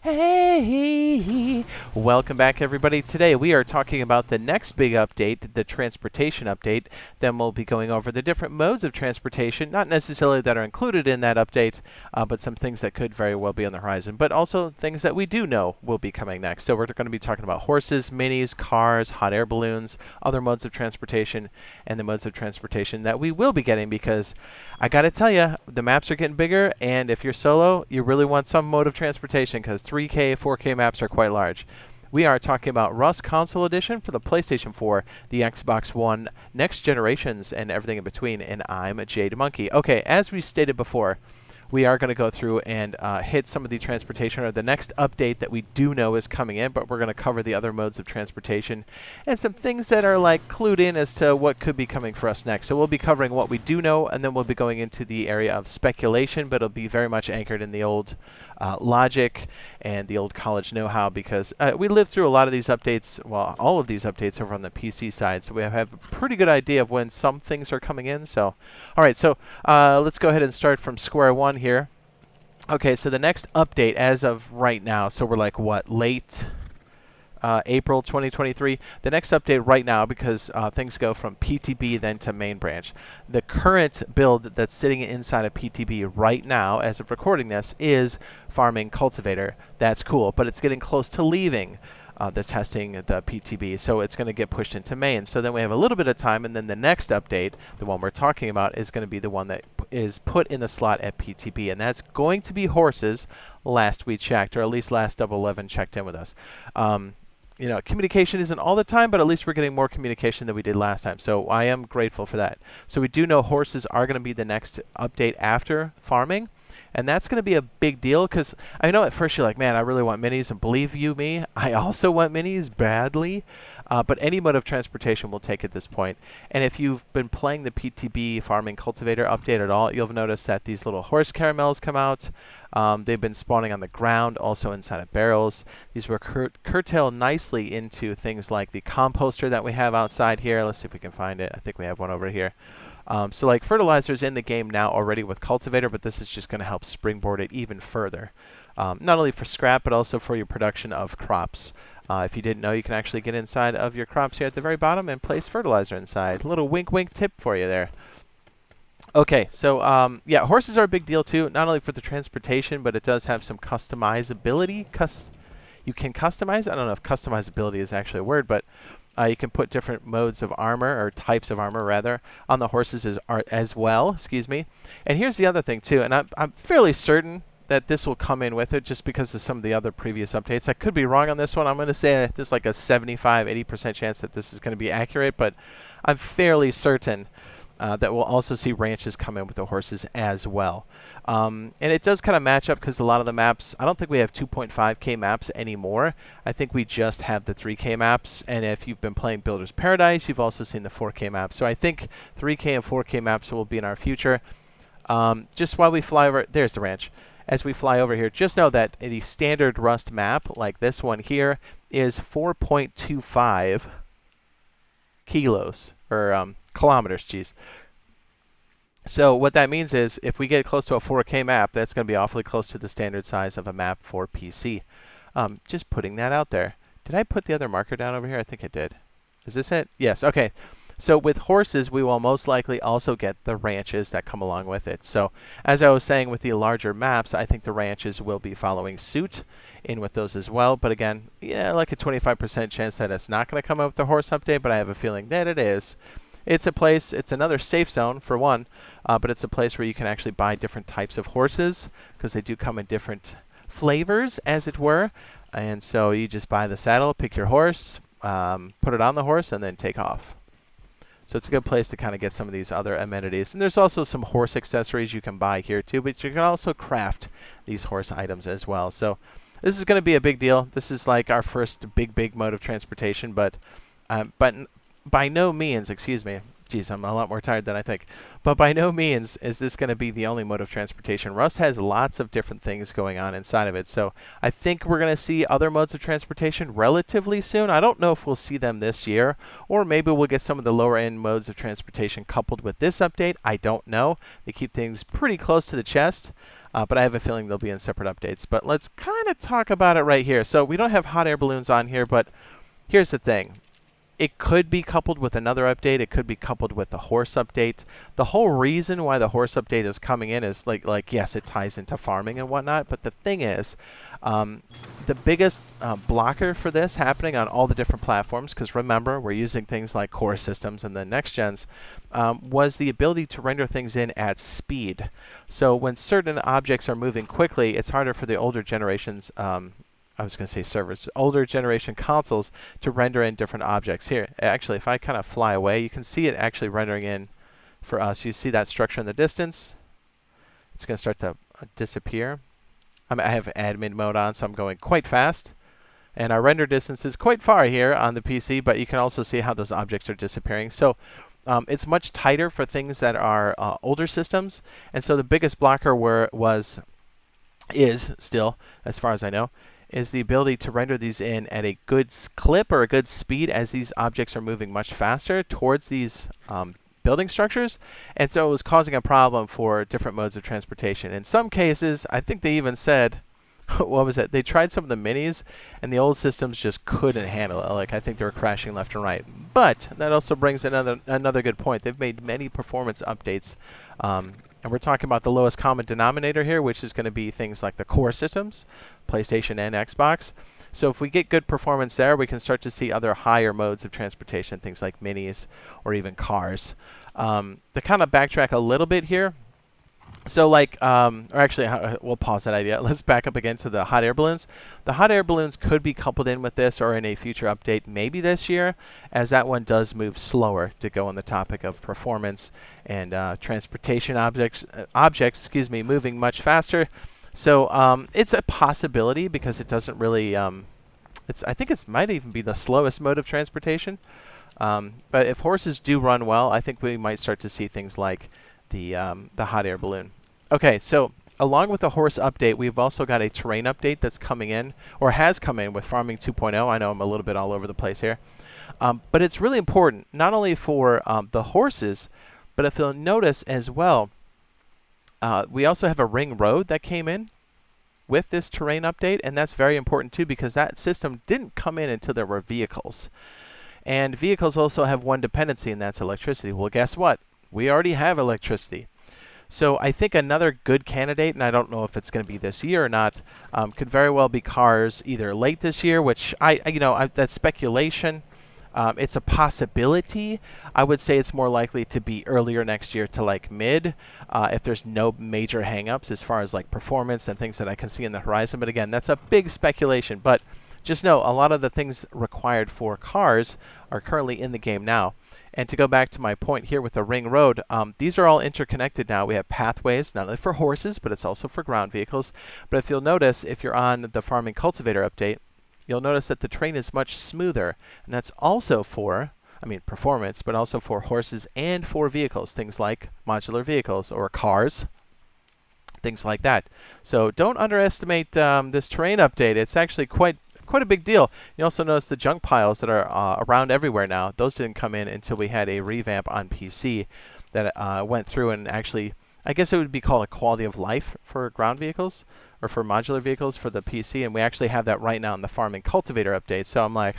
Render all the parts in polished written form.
Hey, welcome back everybody. Today we are talking about the next big update, the transportation update. Then we'll be going over the different modes of transportation, not necessarily that are included in that update, but some things that could very well be on the horizon, but also things that we do know will be coming next. So we're going to be talking about horses, minis, cars, hot air balloons, other modes of transportation, and the modes of transportation that we will be getting, because I gotta tell you, the maps are getting bigger, and if you're solo, you really want some mode of transportation, because 3K, 4K maps are quite large. We are talking about Rust Console Edition for the PlayStation 4, the Xbox One, next generations, and everything in between, and I'm Jade Monkey. Okay, as we stated before, we are going to go through and hit some of the transportation, or the next update that we do know is coming in, but we're going to cover the other modes of transportation and some things that are like clued in as to what could be coming for us next. So we'll be covering what we do know, and then we'll be going into the area of speculation, but it'll be very much anchored in the old logic and the old college know-how, because we lived through a lot of these updates, well, all of these updates over on the PC side, so we have a pretty good idea of when some things are coming in. So, all right, so let's go ahead and start from square one here. Okay, so the next update as of right now, so we're like, what, late April 2023. The next update right now, because things go from PTB then to main branch. The current build that's sitting inside of PTB right now, as of recording this, is farming Cultivator. That's cool, but it's getting close to leaving the testing, the PTB, so it's going to get pushed into main. So then we have a little bit of time, and then the next update, the one we're talking about, is going to be the one that is put in the slot at PTB, and that's going to be horses. Last we checked, or at least last 11 checked in with us. You know, communication isn't all the time, but at least we're getting more communication than we did last time. So I am grateful for that. So we do know horses are going to be the next update after farming. And that's going to be a big deal, because I know at first you're like, man, I really want minis, and believe you me, I also want minis badly. But any mode of transportation will take at this point. And if you've been playing the PTB Farming Cultivator update at all, you'll notice that these little horse caramels come out. They've been spawning on the ground, also inside of barrels. These were curtailed nicely into things like the composter that we have outside here. Let's see if we can find it. I think we have one over here. So like fertilizer's in the game now already with Cultivator, but this is just going to help springboard it even further. Not only for scrap, but also for your production of crops. If you didn't know, you can actually get inside of your crops here at the very bottom and place fertilizer inside. A little wink wink tip for you there. Okay, so yeah, horses are a big deal too, not only for the transportation, but it does have some customizability. You can customize, I don't know if customizability is actually a word, but you can put different modes of armor, or types of armor rather, on the horses as well, excuse me. And here's the other thing too, and I'm fairly certain that this will come in with it just because of some of the other previous updates. I could be wrong on this one. I'm going to say there's like a 75-80% chance that this is going to be accurate, but I'm fairly certain that we'll also see ranches come in with the horses as well. And it does kind of match up, because a lot of the maps, I don't think we have 2.5K maps anymore. I think we just have the 3K maps, and if you've been playing Builder's Paradise, you've also seen the 4K maps. So I think 3K and 4K maps will be in our future. Just while we fly over, there's the ranch. As we fly over here, just know that the standard Rust map, like this one here, is 4.25 kilos, or kilometers, geez. So what that means is, if we get close to a 4K map, that's going to be awfully close to the standard size of a map for PC. Just putting that out there. Did I put the other marker down over here? I think I did. Is this it? Yes, okay. So with horses, we will most likely also get the ranches that come along with it. So as I was saying, with the larger maps, I think the ranches will be following suit in with those as well. But again, yeah, like a 25% chance that it's not going to come up with the horse update, but I have a feeling that it is. It's a place, it's another safe zone for one, but it's a place where you can actually buy different types of horses, because they do come in different flavors, as it were. And so you just buy the saddle, pick your horse, put it on the horse, and then take off. So it's a good place to kind of get some of these other amenities. And there's also some horse accessories you can buy here too, but you can also craft these horse items as well. So this is going to be a big deal. This is like our first big mode of transportation, but by no means, excuse me, Geez, I'm a lot more tired than I think. But by no means is this going to be the only mode of transportation. Rust has lots of different things going on inside of it. So I think we're going to see other modes of transportation relatively soon. I don't know if we'll see them this year, or maybe we'll get some of the lower end modes of transportation coupled with this update. I don't know. They keep things pretty close to the chest. But I have a feeling they'll be in separate updates. But let's kind of talk about it right here. So we don't have hot air balloons on here, but here's the thing. It could be coupled with another update. It could be coupled with the horse update. The whole reason why the horse update is coming in is like yes, it ties into farming and whatnot. But the thing is, the biggest blocker for this happening on all the different platforms, because remember, we're using things like core systems and the next gens, was the ability to render things in at speed. So when certain objects are moving quickly, it's harder for the older generations I was going to say servers, older generation consoles to render in different objects. Here, actually, if I kind of fly away, you can see it actually rendering in for us. You see that structure in the distance. It's going to start to disappear. I have admin mode on, so I'm going quite fast. And our render distance is quite far here on the PC, but you can also see how those objects are disappearing. So it's much tighter for things that are older systems. And so the biggest blocker is still, as far as I know, is the ability to render these in at a good clip or a good speed as these objects are moving much faster towards these building structures. And so it was causing a problem for different modes of transportation. In some cases, I think they even said, what was it? They tried some of the minis, and the old systems just couldn't handle it. Like, I think they were crashing left and right. But that also brings another good point. They've made many performance updates. And we're talking about the lowest common denominator here, which is going to be things like the core systems, PlayStation and Xbox. So if we get good performance there, we can start to see other higher modes of transportation, things like minis or even cars. To kind of backtrack a little bit here, so like, or actually, we'll pause that idea. Let's back up again to the hot air balloons. The hot air balloons could be coupled in with this or in a future update, maybe this year, as that one does move slower to go on the topic of performance and transportation objects, moving much faster. So it's a possibility because it doesn't really, I think it might even be the slowest mode of transportation. But if horses do run well, I think we might start to see things like the hot air balloon. Okay, so along with the horse update, we've also got a terrain update that's coming in, or has come in with Farming 2.0. I know I'm a little bit all over the place here. But it's really important, not only for the horses, but if you'll notice as well, we also have a ring road that came in with this terrain update, and that's very important too because that system didn't come in until there were vehicles. And vehicles also have one dependency, and that's electricity. Well, guess what? We already have electricity. So I think another good candidate, and I don't know if it's going to be this year or not, could very well be cars either late this year, which that's speculation. It's a possibility. I would say it's more likely to be earlier next year to like mid, if there's no major hangups as far as like performance and things that I can see in the horizon. But again, that's a big speculation. But just know a lot of the things required for cars are currently in the game now. And to go back to my point here with the ring road, these are all interconnected now. We have pathways, not only for horses, but it's also for ground vehicles. But if you'll notice, if you're on the Farming Cultivator update, you'll notice that the terrain is much smoother. And that's also for, performance, but also for horses and for vehicles, things like modular vehicles or cars, things like that. So don't underestimate this terrain update. It's actually quite a big deal. You also notice the junk piles that are around everywhere now. Those didn't come in until we had a revamp on PC that went through and actually, I guess it would be called a quality of life for ground vehicles or for modular vehicles for the PC, and we actually have that right now in the Farming Cultivator update. So I'm like,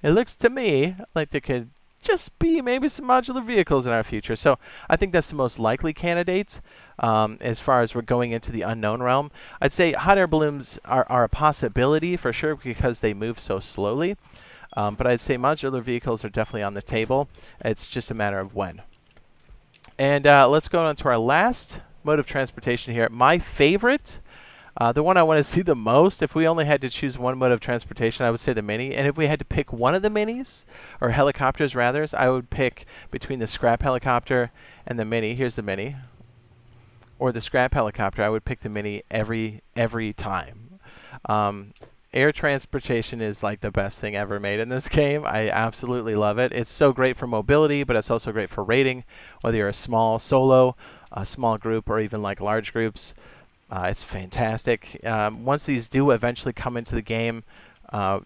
it looks to me like there could just be maybe some modular vehicles in our future. So I think that's the most likely candidate as far as we're going into the unknown realm. I'd say hot air balloons are a possibility for sure because they move so slowly. But I'd say modular vehicles are definitely on the table. It's just a matter of when. And let's go on to our last mode of transportation here. My favorite, the one I want to see the most, if we only had to choose one mode of transportation, I would say the Mini. And if we had to pick one of the Minis, or helicopters rather, I would pick between the scrap helicopter and the Mini. Here's the Mini. Or the scrap helicopter. I would pick the Mini every time. air transportation is like the best thing ever made in this game. I absolutely love it. It's so great for mobility, but it's also great for raiding, whether you're a small solo, a small group, or even like large groups. It's fantastic. Once these do eventually come into the game,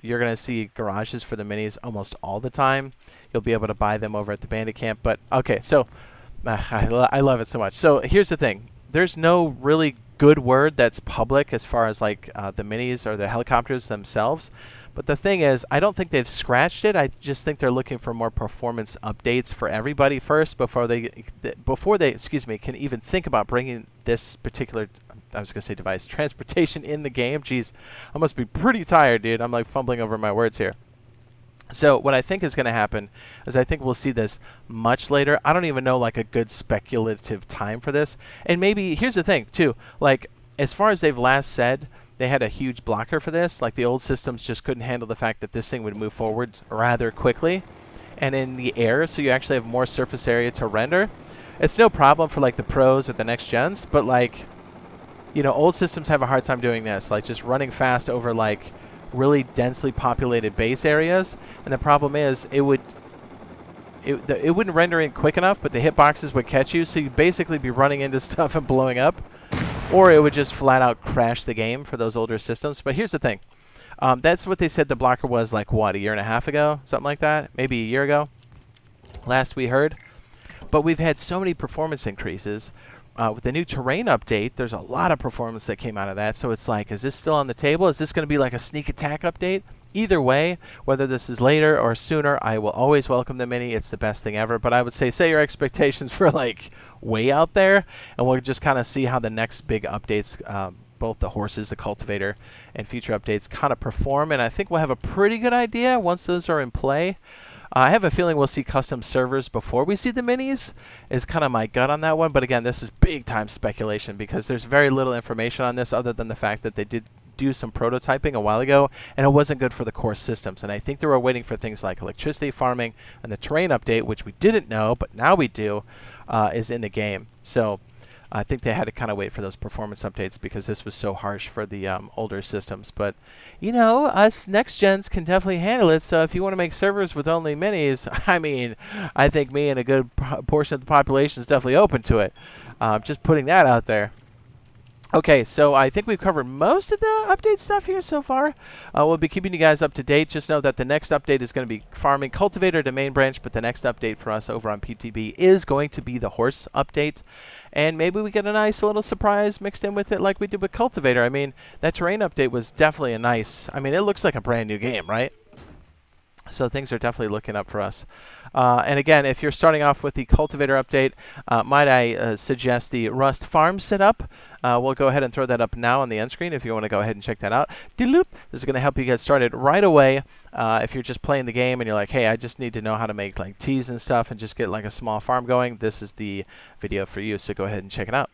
you're going to see garages for the minis almost all the time. You'll be able to buy them over at the Bandit Camp. But okay, so I love it so much. So here's the thing. There's no really good word that's public as far as like the minis or the helicopters themselves. But the thing is, I don't think they've scratched it. I just think they're looking for more performance updates for everybody first before they can even think about bringing this particular, I was going to say device, transportation in the game. Jeez, I must be pretty tired, dude. I'm like fumbling over my words here. So what I think is going to happen is I think we'll see this much later. I don't even know like a good speculative time for this. And maybe, here's the thing too, like as far as they've last said, they had a huge blocker for this. Like the old systems just couldn't handle the fact that this thing would move forward rather quickly and in the air, so you actually have more surface area to render. It's no problem for like the pros or the next gens, but like, you know, old systems have a hard time doing this, like just running fast over like really densely populated base areas. And the problem is it wouldn't render in quick enough, but the hitboxes would catch you, so you'd basically be running into stuff and blowing up, or it would just flat out crash the game for those older systems. But here's the thing, that's what they said the blocker was like, what, a year and a half ago, something like that, maybe a year ago last we heard. But we've had so many performance increases. With the new terrain update, there's a lot of performance that came out of that. So it's like, is this still on the table? Is this going to be like a sneak attack update? Either way, whether this is later or sooner, I will always welcome the Mini. It's the best thing ever. But I would say set your expectations for like way out there, and we'll just kind of see how the next big updates, both the horses, the Cultivator, and future updates kind of perform. And I think we'll have a pretty good idea once those are in play. I have a feeling we'll see custom servers before we see the minis, is kind of my gut on that one. But again, this is big time speculation because there's very little information on this other than the fact that they did do some prototyping a while ago, and it wasn't good for the core systems. And I think they were waiting for things like electricity farming and the terrain update, which we didn't know, but now we do, is in the game. So I think they had to kind of wait for those performance updates because this was so harsh for the older systems. But, you know, us next gens can definitely handle it. So if you want to make servers with only minis, I mean, I think me and a good portion of the population is definitely open to it. Just putting that out there. Okay, so I think we've covered most of the update stuff here so far. We'll be keeping you guys up to date. Just know that the next update is going to be farming Cultivator to main branch, but the next update for us over on PTB is going to be the horse update. And maybe we get a nice little surprise mixed in with it like we did with Cultivator. I mean, that terrain update was definitely a nice, I mean, it looks like a brand new game, right? So things are definitely looking up for us. And again, if you're starting off with the Cultivator update, might I suggest the Rust farm setup. We'll go ahead and throw that up now on the end screen if you want to go ahead and check that out. This is going to help you get started right away. If you're just playing the game and you're like, hey, I just need to know how to make like teas and stuff and just get like a small farm going, this is the video for you. So go ahead and check it out.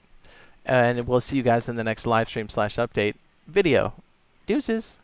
And we'll see you guys in the next live stream / update video. Deuces.